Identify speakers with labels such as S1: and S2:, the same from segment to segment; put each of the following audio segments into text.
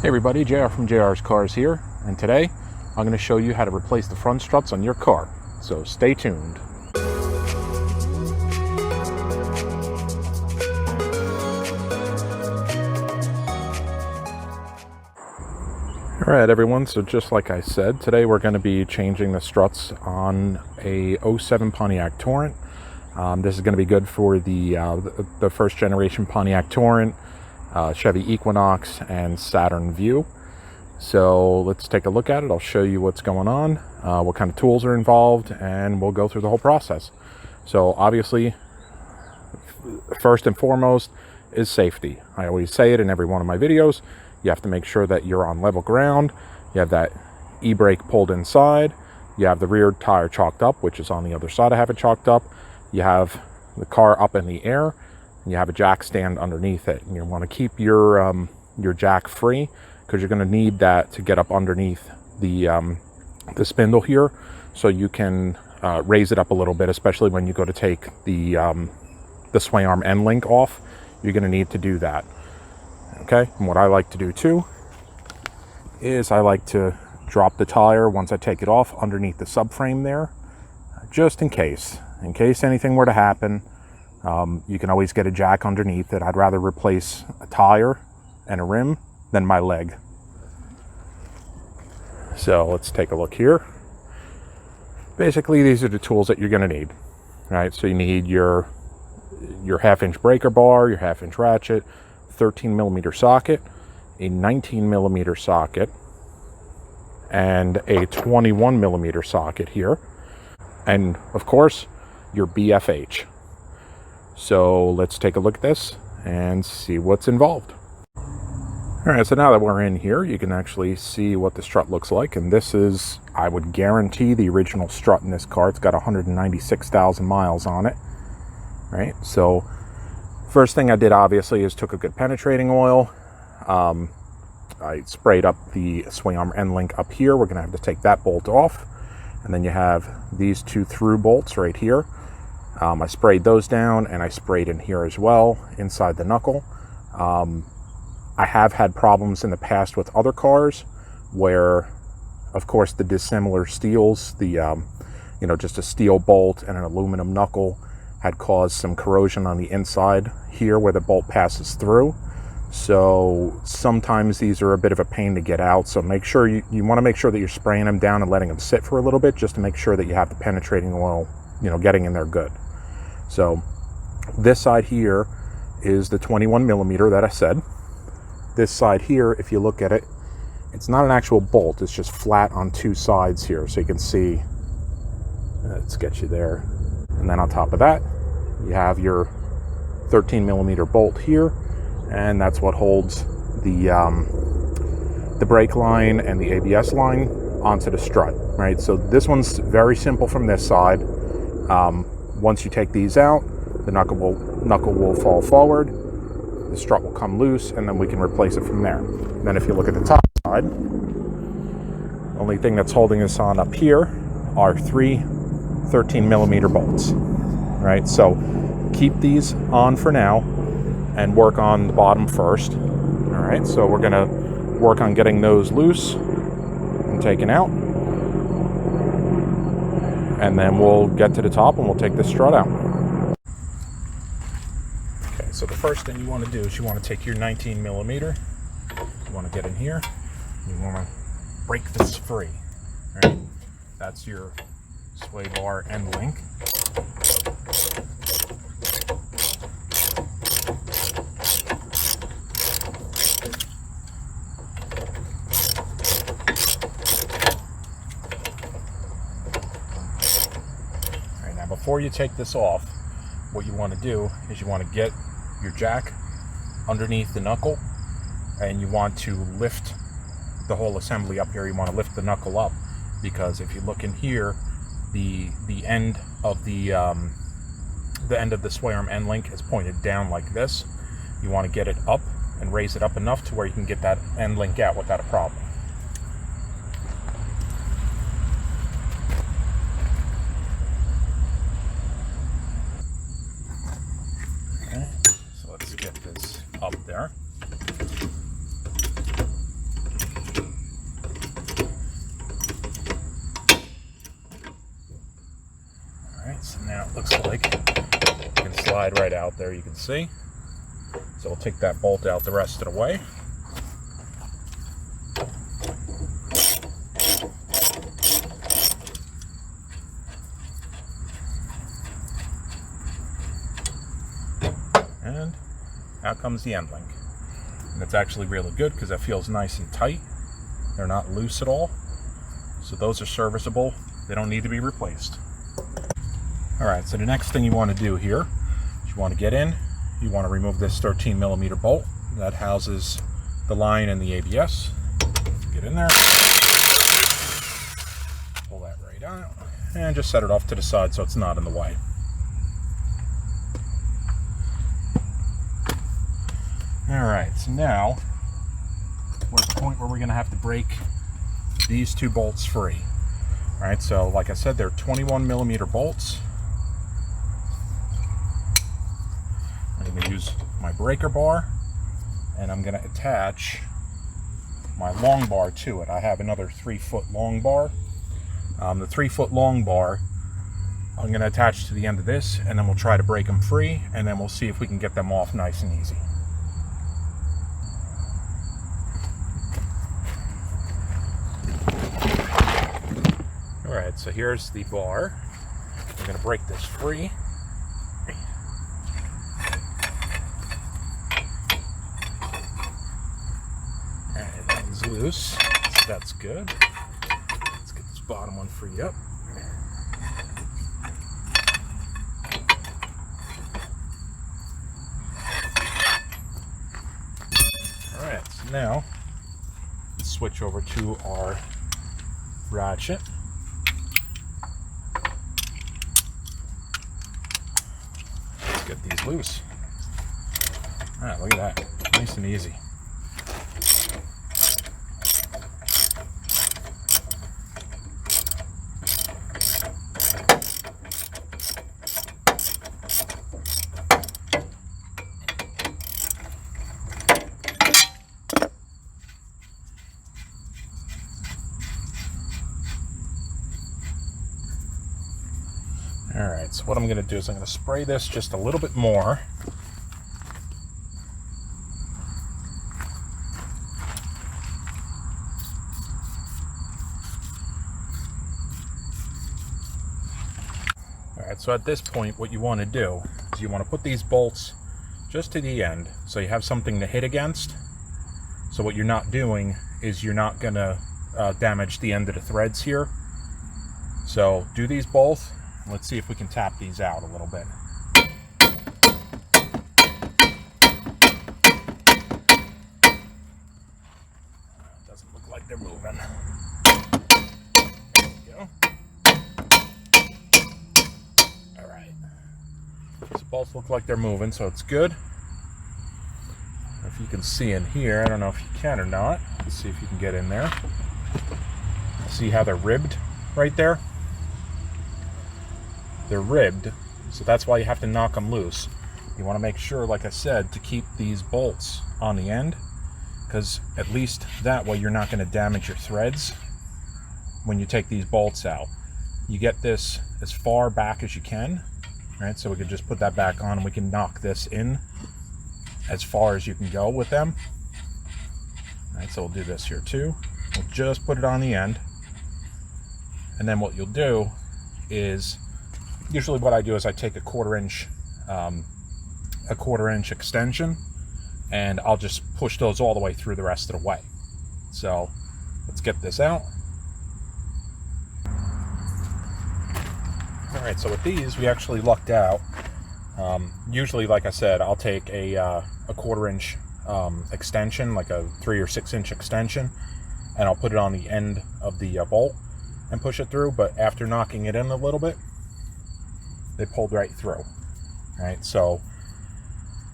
S1: Hey everybody, JR from JR's Cars here, and today I'm going to show you how to replace the front struts on your car, so stay tuned. Alright everyone, so just like I said, today we're going to be changing the struts on a 07 Pontiac Torrent. This is going to be good for the first generation Pontiac Torrent, Chevy Equinox, and Saturn View. So let's take a look at it. I'll show you what's going on, what kind of tools are involved, and we'll go through the whole process. So obviously, first and foremost is safety. I always say it in every one of my videos. You have to make sure that you're on level ground. You have that e-brake pulled inside. You have the rear tire chalked up, which is on the other side. I have it chalked up. You have the car up in the air. You have a jack stand underneath it, and you want to keep your jack free because you're going to need that to get up underneath the spindle here, so you can raise it up a little bit, especially when you go to take the sway arm end link off. You're going to need to do that. Okay, and what I like to do too is I like to drop the tire once I take it off underneath the subframe there, just in case anything were to happen. You can always get a jack underneath it. I'd rather replace a tire and a rim than my leg. So let's take a look here. Basically, these are the tools that you're going to need. Right? So you need your half-inch breaker bar, your half-inch ratchet, 13mm socket, a 19mm socket, and a 21mm socket here. And of course, your BFH. So let's take a look at this and see what's involved. Alright, so now that we're in here, you can actually see what the strut looks like. And this is, I would guarantee, the original strut in this car. It's got 196,000 miles on it. Right, so first thing I did obviously is took a good penetrating oil. I sprayed up the swing arm end link up here. We're going to have to take that bolt off. And then you have these two through bolts right here. I sprayed those down, and I sprayed in here as well, inside the knuckle. I have had problems in the past with other cars where, of course, the dissimilar steels, just a steel bolt and an aluminum knuckle had caused some corrosion on the inside here where the bolt passes through. So sometimes these are a bit of a pain to get out. So make sure you want to make sure that you're spraying them down and letting them sit for a little bit, just to make sure that you have the penetrating oil, getting in there good. So this side here is the 21mm that I said. This side here, if you look at it, it's not an actual bolt. It's just flat on two sides here. So you can see, let's get you there. And then on top of that, you have your 13mm bolt here. And that's what holds the brake line and the ABS line onto the strut, right? So this one's very simple from this side. Once you take these out, the knuckle will fall forward, the strut will come loose, and then we can replace it from there. Then if you look at the top side, the only thing that's holding this on up here are three 13mm bolts, right? So keep these on for now and work on the bottom first. All right, so we're gonna work on getting those loose and taken out. And then we'll get to the top and we'll take this strut out. Okay, so the first thing you want to do is you want to take your 19mm. You want to get in here. You want to break this free. Right? That's your sway bar end link. Before you take this off, what you want to do is you want to get your jack underneath the knuckle, and you want to lift the whole assembly up here. You want to lift the knuckle up, because if you look in here, the end of the sway arm end link is pointed down like this. You want to get it up and raise it up enough to where you can get that end link out without a problem. up there. like. You can slide right out there, you can see. So we'll take that bolt out the rest of the way. And out comes the end link. And it's actually really good because it feels nice and tight. They're not loose at all. So those are serviceable. They don't need to be replaced. All right, so the next thing you want to do here is you want to get in. You want to remove this 13mm bolt that houses the line and the ABS. Get in there. Pull that right out. And just set it off to the side so it's not in the way. All right, so now we're at the point where we're going to have to break these two bolts free. All right, so like I said, they're 21mm bolts. I'm going to use my breaker bar, and I'm going to attach my long bar to it. I have another 3-foot long bar. The 3-foot long bar I'm going to attach to the end of this, and then we'll try to break them free, and then we'll see if we can get them off nice and easy. Alright, so here's the bar. We're going to break this free. Alright, that one's loose, so that's good. Let's get this bottom one freed up. Alright, so now let's switch over to our ratchet. Get these loose. Alright, look at that. Nice and easy. Alright, so what I'm going to do is I'm going to spray this just a little bit more. Alright, so at this point what you want to do is you want to put these bolts just to the end so you have something to hit against. So what you're not doing is you're not going to damage the end of the threads here. So do these both. Let's see if we can tap these out a little bit. Doesn't look like they're moving. There we go. All right. So both look like they're moving, so it's good. If you can see in here, I don't know if you can or not. Let's see if you can get in there. See how they're ribbed right there? They're ribbed, so that's why you have to knock them loose. You want to make sure, like I said, to keep these bolts on the end, because at least that way you're not going to damage your threads when you take these bolts out. You get this as far back as you can, right? So we could just put that back on and we can knock this in as far as you can go with them. All right, so we'll do this here too. We'll just put it on the end, and then what you'll do is, usually what I do is I take a quarter inch extension, and I'll just push those all the way through the rest of the way. So let's get this out. All right, so with these, we actually lucked out. Usually, like I said, I'll take a quarter inch extension, like a 3 or 6 inch extension, and I'll put it on the end of the bolt and push it through. But after knocking it in a little bit, they pulled right through. All right, so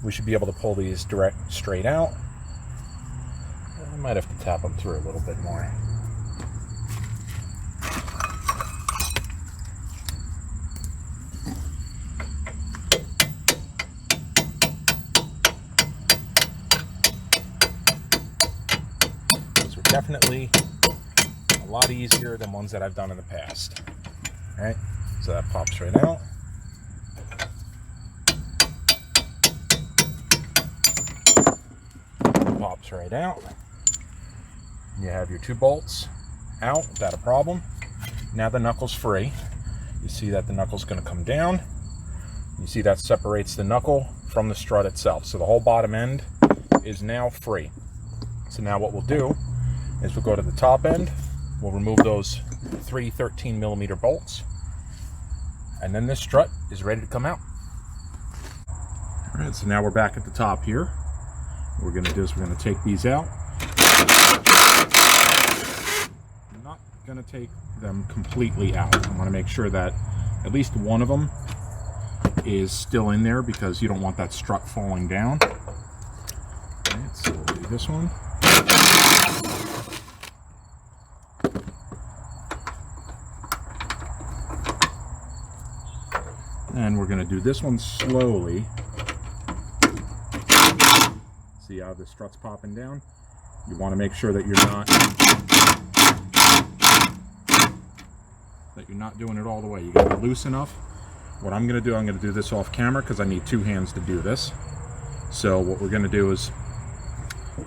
S1: we should be able to pull these straight out. I might have to tap them through a little bit more. Those are definitely a lot easier than ones that I've done in the past. All right, so that pops right out. pops right out. You have your 2 bolts out without a problem. Now the knuckle's free. You see that the knuckle's going to come down. You see that separates the knuckle from the strut itself. So the whole bottom end is now free. So now what we'll do is we'll go to the top end. We'll remove those 3 13mm bolts. And then this strut is ready to come out. All right, so now we're back at the top here. What we're going to do is we're going to take these out. I'm not going to take them completely out. I want to make sure that at least one of them is still in there because you don't want that strut falling down. All right, so we'll do this one. And we're going to do this one slowly. See how the strut's popping down? You want to make sure that you're not doing it all the way. You got to be loose enough. What I'm going to do this off camera because I need 2 hands to do this. So what we're going to do is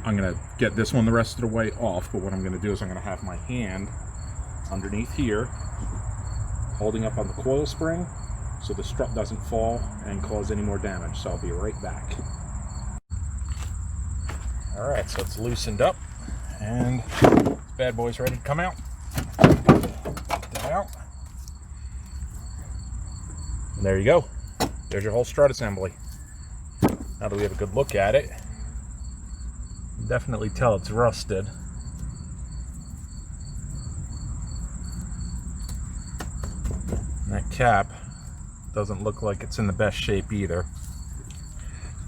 S1: I'm going to get this one the rest of the way off, but what I'm going to do is I'm going to have my hand underneath here holding up on the coil spring so the strut doesn't fall and cause any more damage. So I'll be right back. Alright, so it's loosened up and this bad boy's ready to come out. Get that out. And there you go. There's your whole strut assembly. Now that we have a good look at it, you can definitely tell it's rusted. And that cap doesn't look like it's in the best shape either.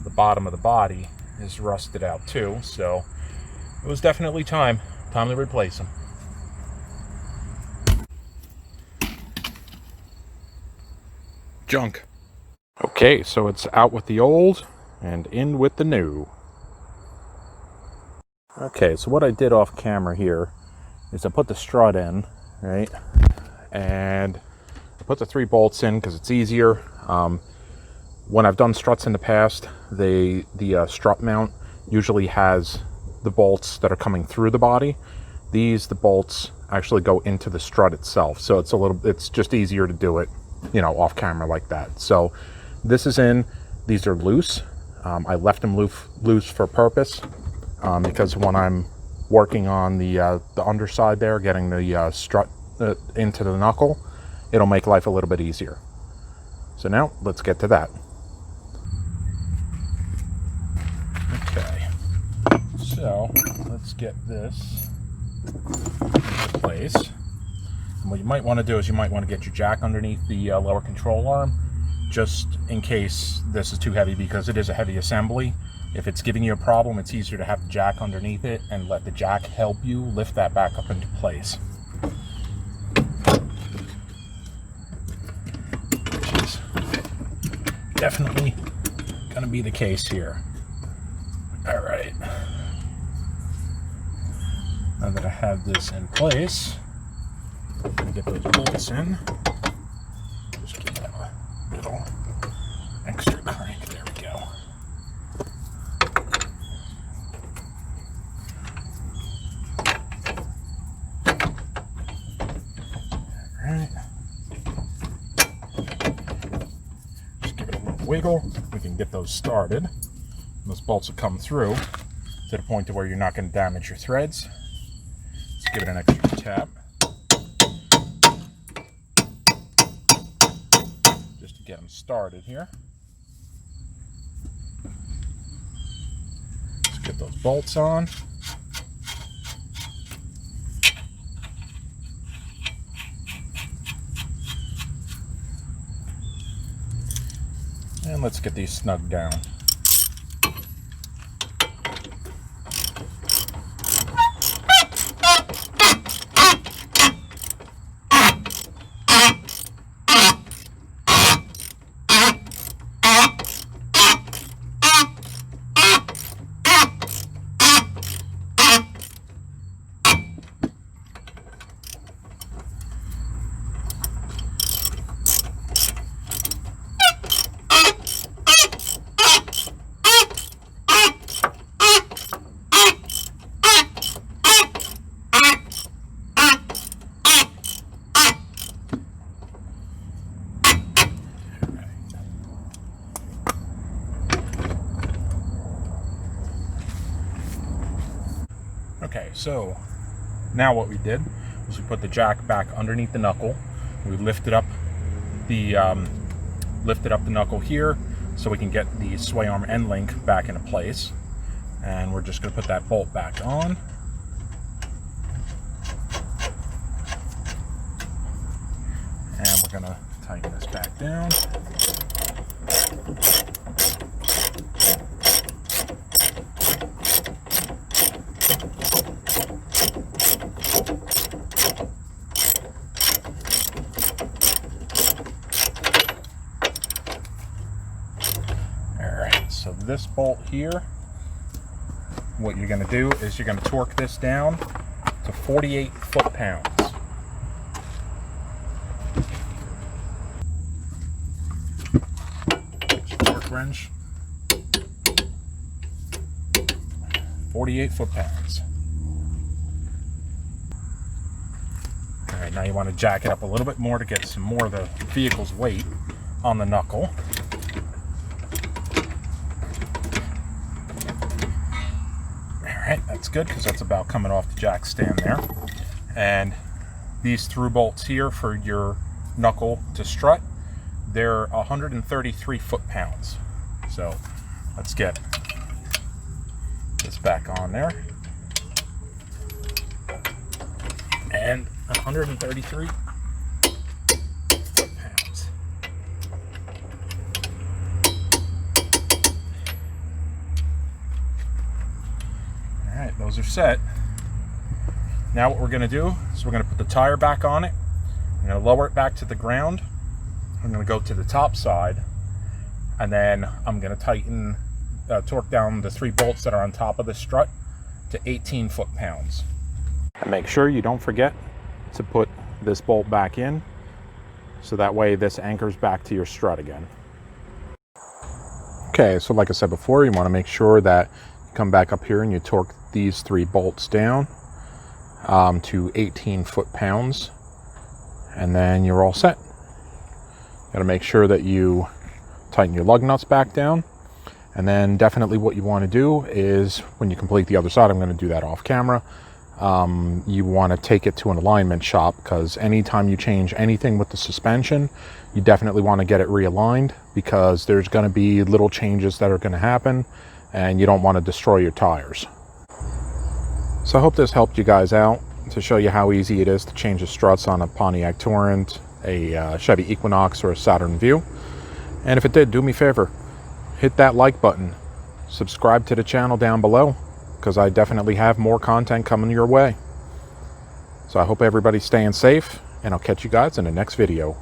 S1: The bottom of the body is rusted out too, so it was definitely time to replace them. Junk. Okay, so it's out with the old and in with the new. Okay, so what I did off camera here is I put the strut in, right, and I put the 3 bolts in because it's easier. When I've done struts in the past, the strut mount usually has the bolts that are coming through the body. The bolts actually go into the strut itself, so it's just easier to do it, you know, off camera like that. So this is in. These are loose. I left them loose for purpose because when I'm working on the underside there, getting the strut into the knuckle, it'll make life a little bit easier. So now let's get to that. Okay, so let's get this into place. And what you might want to do is you might want to get your jack underneath the lower control arm, just in case this is too heavy, because it is a heavy assembly. If it's giving you a problem, it's easier to have the jack underneath it and let the jack help you lift that back up into place. Which is definitely going to be the case here. All right. Now that I have this in place, I'm going to get those bolts in. Just give that a little extra crank. There we go. All right. Just give it a little wiggle. We can get those started. Those bolts will come through to the point to where you're not going to damage your threads. Let's give it an extra tap. Just to get them started here. Let's get those bolts on. And let's get these snug down. Okay, so now what we did was we put the jack back underneath the knuckle. We lifted up the knuckle here so we can get the sway arm end link back into place. And we're just going to put that bolt back on. And we're going to tighten this back down. Alright, so this bolt here, what you're going to do is you're going to torque this down to 48 foot-pounds. Torque wrench, 48 foot-pounds. Alright, now you want to jack it up a little bit more to get some more of the vehicle's weight on the knuckle. Alright, that's good because that's about coming off the jack stand there. And these through bolts here for your knuckle to strut, they're 133 foot-pounds. So let's get this back on there. And 133 foot-pounds. Alright, those are set. Now what we're going to do is we're going to put the tire back on it. I'm going to lower it back to the ground. I'm going to go to the top side, and then I'm going to tighten, torque down the 3 bolts that are on top of the strut to 18 foot-pounds. And make sure you don't forget to put this bolt back in, so that way this anchors back to your strut again. Okay, so like I said before, you want to make sure that you come back up here and you torque these 3 bolts down to 18 foot-pounds, and then you're all set. Got to make sure that you tighten your lug nuts back down. And then definitely what you want to do is when you complete the other side, I'm going to do that off camera, you want to take it to an alignment shop, because anytime you change anything with the suspension, you definitely want to get it realigned, because there's going to be little changes that are going to happen and you don't want to destroy your tires. So I hope this helped you guys out to show you how easy it is to change the struts on a Pontiac Torrent, a Chevy Equinox, or a Saturn View. And if it did, do me a favor, hit that like button, subscribe to the channel down below, because I definitely have more content coming your way. So I hope everybody's staying safe, and I'll catch you guys in the next video.